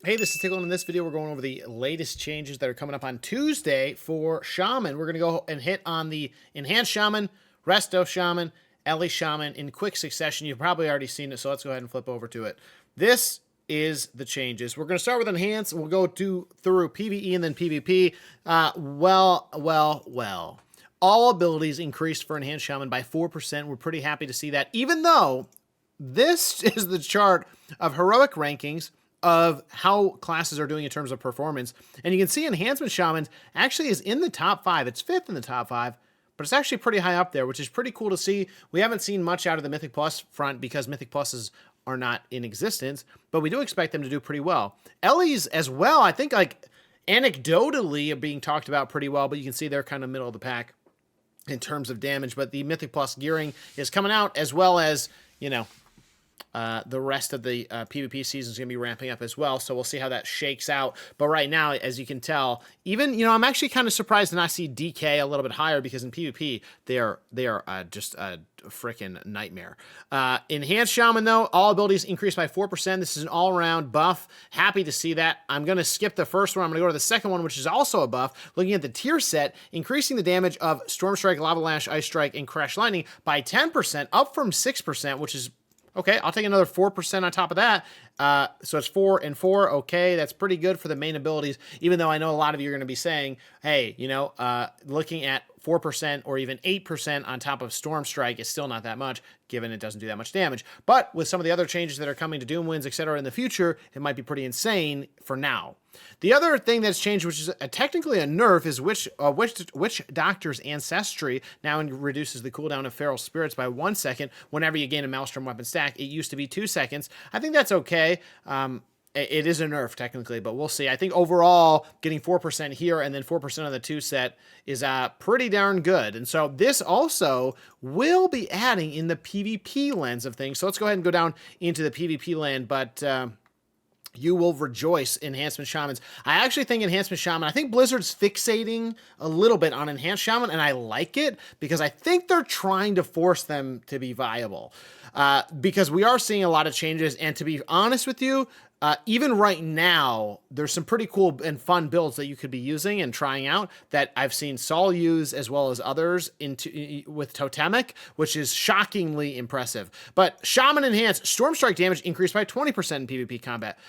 Hey, this is Tiqqle, and in this video we're going over the latest changes that are coming up on Tuesday for Shaman. We're going to go and hit on the Enhanced Shaman, Resto Shaman, Ellie Shaman in quick succession. You've probably already seen it, so let's go ahead and flip over to it. This is the changes. We're going to start with Enhance. We'll go through PVE and then PVP. Well. All abilities increased for Enhanced Shaman by 4%. We're pretty happy to see that, even though this is the chart of heroic rankings of how classes are doing in terms of performance. And you can see Enhancement Shaman actually is in the top 5. It's 5th in the top 5, but it's actually pretty high up there, which is pretty cool to see. We haven't seen much out of the Mythic Plus front because Mythic Pluses are not in existence, but we do expect them to do pretty well. Ellie's as well, I think, like, anecdotally are being talked about pretty well, but you can see they're kind of middle of the pack in terms of damage. But the Mythic Plus gearing is coming out, as well as, you know, the rest of the PvP season is going to be ramping up as well, so we'll see how that shakes out. But right now, as you can tell, even, you know, I'm actually kind of surprised to not see DK a little bit higher, because in PvP, they are just a freaking nightmare. Enhanced Shaman, though, all abilities increased by 4%. This is an all-around buff. Happy to see that. I'm going to skip the first one. I'm going to go to the second one, which is also a buff. Looking at the tier set, increasing the damage of Storm Strike, Lava Lash, Ice Strike, and Crash Lightning by 10%, up from 6%, which is okay. I'll take another 4% on top of that. So it's 4 and 4. Okay, that's pretty good for the main abilities, even though I know a lot of you are going to be saying, hey, you know, looking at 4% or even 8% on top of Storm Strike is still not that much, given it doesn't do that much damage. But with some of the other changes that are coming to Doom Winds, etc. in the future, it might be pretty insane for now. The other thing that's changed, which is technically a nerf, is Witch Doctor's Ancestry now reduces the cooldown of Feral Spirits by 1 second whenever you gain a Maelstrom weapon stack. It used to be 2 seconds. I think that's okay. It is a nerf technically, but we'll see. I think overall getting 4% here and then 4% on the 2 set is pretty darn good. And so this also will be adding in the PvP lens of things. So let's go ahead and go down into the PvP land, but you will rejoice, Enhancement Shamans. I actually think Enhancement Shaman, I think Blizzard's fixating a little bit on Enhanced Shaman, and I like it because I think they're trying to force them to be viable. Because we are seeing a lot of changes, and to be honest with you, even right now, there's some pretty cool and fun builds that you could be using and trying out that I've seen Saul use, as well as others with Totemic, which is shockingly impressive. But Shaman Enhanced, Storm Strike damage increased by 20% in PvP combat.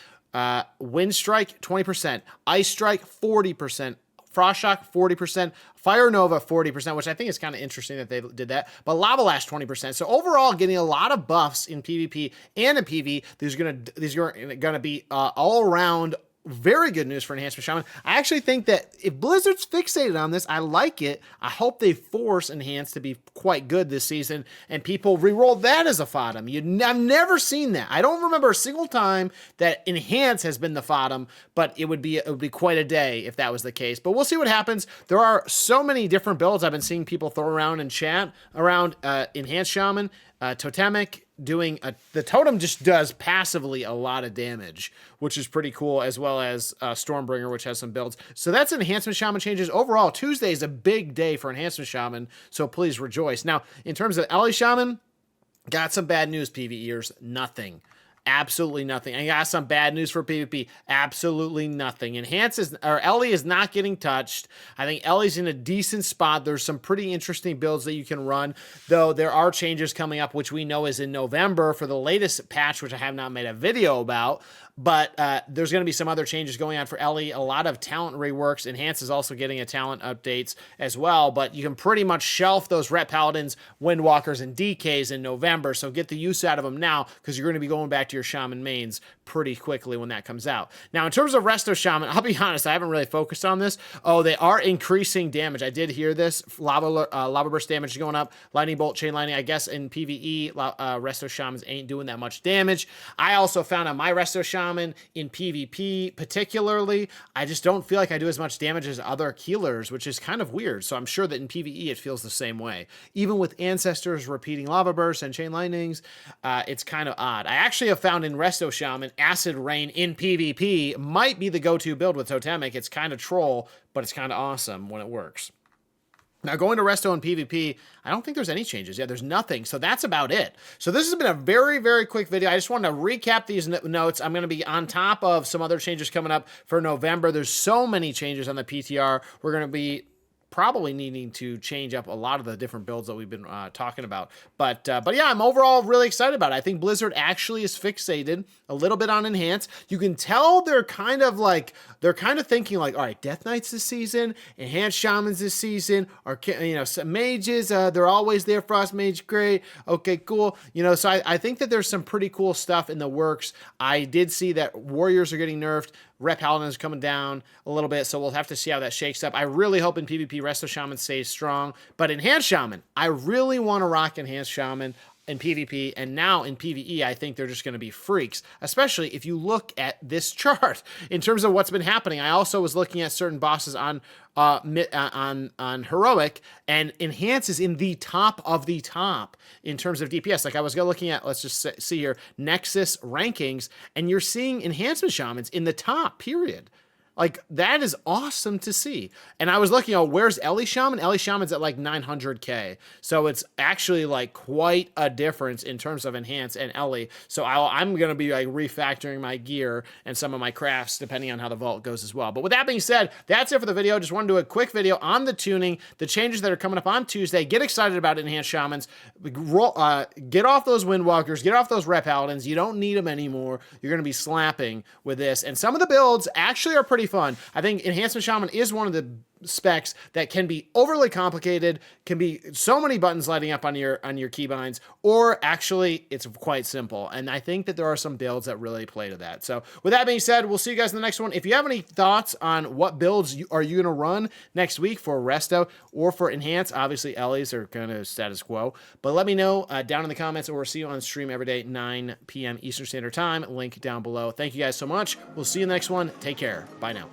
Wind Strike, 20%. Ice Strike, 40%. Frost Shock, 40%. Fire Nova, 40%, which I think is kind of interesting that they did that. But Lava Lash, 20%. So overall, getting a lot of buffs in PvP and in PV. These are gonna be all around very good news for Enhancement Shaman. I actually think that if Blizzard's fixated on this, I like it. I hope they force Enhance to be quite good this season, and people re-roll that as a FODM. I've never seen that. I don't remember a single time that Enhance has been the FODM, but it would be quite a day if that was the case. But we'll see what happens. There are so many different builds I've been seeing people throw around in chat around Enhanced Shaman, Totemic. The totem just does passively a lot of damage, which is pretty cool, as well as Stormbringer, which has some builds. So that's Enhancement Shaman changes. Overall, Tuesday is a big day for Enhancement Shaman, so please rejoice. Now, in terms of Ellie Shaman, got some bad news, PvEers. Nothing. Absolutely nothing. I got some bad news for PvP. Absolutely nothing. Ellie is not getting touched. I think Ellie's in a decent spot. There's some pretty interesting builds that you can run, though there are changes coming up, which we know is in November for the latest patch, which I have not made a video about. But there's going to be some other changes going on for Ellie. A lot of talent reworks. Enhance is also getting a talent updates as well. But you can pretty much shelf those Ret Paladins, Windwalkers, and DKs in November. So get the use out of them now, because you're going to be going back to your Shaman mains pretty quickly when that comes out. Now, in terms of Resto Shaman, I'll be honest, I haven't really focused on this. Oh, they are increasing damage. I did hear this. Lava Burst damage is going up. Lightning Bolt, Chain Lightning. I guess in PvE, Resto Shamans ain't doing that much damage. I also found on my Resto Shaman, in PvP particularly, I just don't feel like I do as much damage as other healers, which is kind of weird. So I'm sure that in PvE it feels the same way. Even with Ancestors repeating Lava Bursts and Chain Lightnings, it's kind of odd. I actually have found in Resto Shaman, Acid Rain in PvP might be the go-to build with Totemic. It's kind of troll, but it's kind of awesome when it works. Now, going to Resto and PvP, I don't think there's any changes. Yeah, there's nothing. So that's about it. So this has been a very, very quick video. I just wanted to recap these notes. I'm going to be on top of some other changes coming up for November. There's so many changes on the PTR. We're going to be probably needing to change up a lot of the different builds that we've been talking about. But yeah, I'm overall really excited about it. I think Blizzard actually is fixated a little bit on Enhance. You can tell they're kind of thinking like, all right, Death Knights this season, Enhanced Shamans this season, or, you know, some mages, they're always there. Frost Mage, great. Okay, cool. You know, so I think that there's some pretty cool stuff in the works. I did see that Warriors are getting nerfed. Rep Paladin is coming down a little bit, so we'll have to see how that shakes up. I really hope in PvP Resto Shaman stays strong, but Enhanced Shaman, I really want to rock Enhanced Shaman in PvP, and now in PvE, I think they're just going to be freaks, especially if you look at this chart in terms of what's been happening. I also was looking at certain bosses on Heroic, and Enhance is in the top of the top in terms of DPS. Like I was looking at, let's just see here, Nexus rankings, and you're seeing Enhancement Shamans in the top, period. Like, that is awesome to see. And I was looking, where's Ellie Shaman? Ellie Shaman's at like 900K. So it's actually like quite a difference in terms of Enhance and Ellie. So I'm going to be like refactoring my gear and some of my crafts depending on how the vault goes as well. But with that being said, that's it for the video. Just wanted to do a quick video on the tuning, the changes that are coming up on Tuesday. Get excited about Enhanced Shamans. Get off those Windwalkers. Get off those Rep Paladins. You don't need them anymore. You're going to be slapping with this. And some of the builds actually are pretty fun. I think Enhancement Shaman is one of the specs that can be overly complicated, can be so many buttons lighting up on your keybinds, or actually it's quite simple. And I think that there are some builds that really play to that. So with that being said, we'll see you guys in the next one. If you have any thoughts on what builds are you going to run next week for Resto or for Enhance, obviously Ellie's are kind of status quo, but let me know down in the comments, or we'll see you on stream every day, 9 p.m. Eastern Standard Time. Link down below. Thank you guys so much. We'll see you in the next one. Take care. Bye now.